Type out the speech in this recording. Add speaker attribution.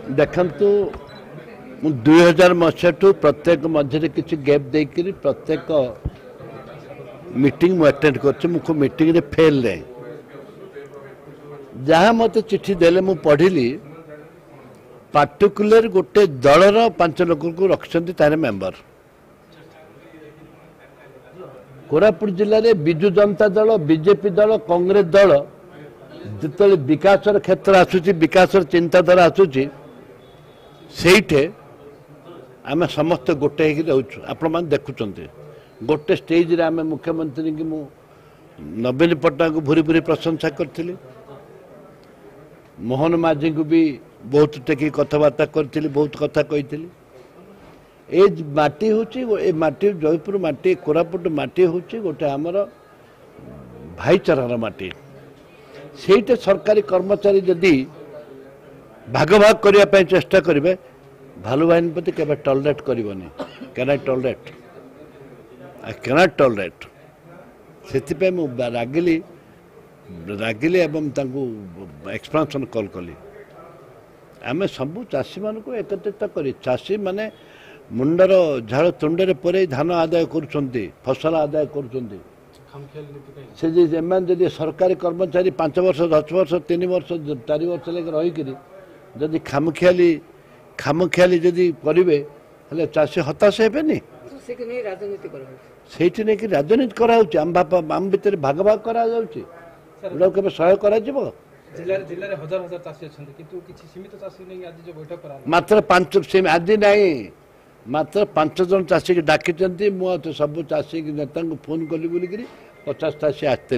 Speaker 1: देखु 2000 मसीहा प्रत्येक मझे किसी गैप देकर प्रत्येक मीटिंग अटेंड कर मीटिंग रे फेल रहे जहाँ मत चिठी देले मु पढ़िली पार्टिकुलर गोटे दलर 5 लोक को रखिंट तार मेंबर कोरापुट जिले में विजु जनता दल बीजेपी दल कांग्रेस दल जिते विकास क्षेत्र आसूची विकास चिंताधारा आसूची से आम समस्त गोटे रोचु आपण मैंने देखुं गोटे स्टेज रे आम मुख्यमंत्री की मु नवीन पट्टनायक को भूरी भूरी प्रशंसा करी मोहन माझी को भी बहुत टेक कथबार्ता करी बहुत कथा कही ए माटी हूँ माटी जयपुर माटी कोरापुट माटी हूँ गोटे आमर भाईचारार माटी से सरकारी कर्मचारी जदि भाग भाग करने चेष्टा करेंगे भालू बाहिनी प्रति के टॉलरेट करनी can tolerate I cannot tolerate से रागिली रागिली एवं एक्सपांशन कॉल कली आम सबू चाषी मान को एकत्रित कर चाषी माने मुंडर झाड़ तुंडे परे धान आदाय कर फसल आदाय कर सरकारी कर्मचारी 5 वर्ष 10 वर्ष 3 वर्ष 4 वर्ष लगे रहीकि जदि खामखियाली जदि करेंगे हेल्ले चाषी हताश हेनी से नहीं राजनीति कराऊँ आम भितर भाग भाग करा सहाय कर मात्र 5 आज नहीं मात्र 5 जन चाषी की डाकी सब चाषी नेता फोन कली बोलिकी 50 चाषी आसते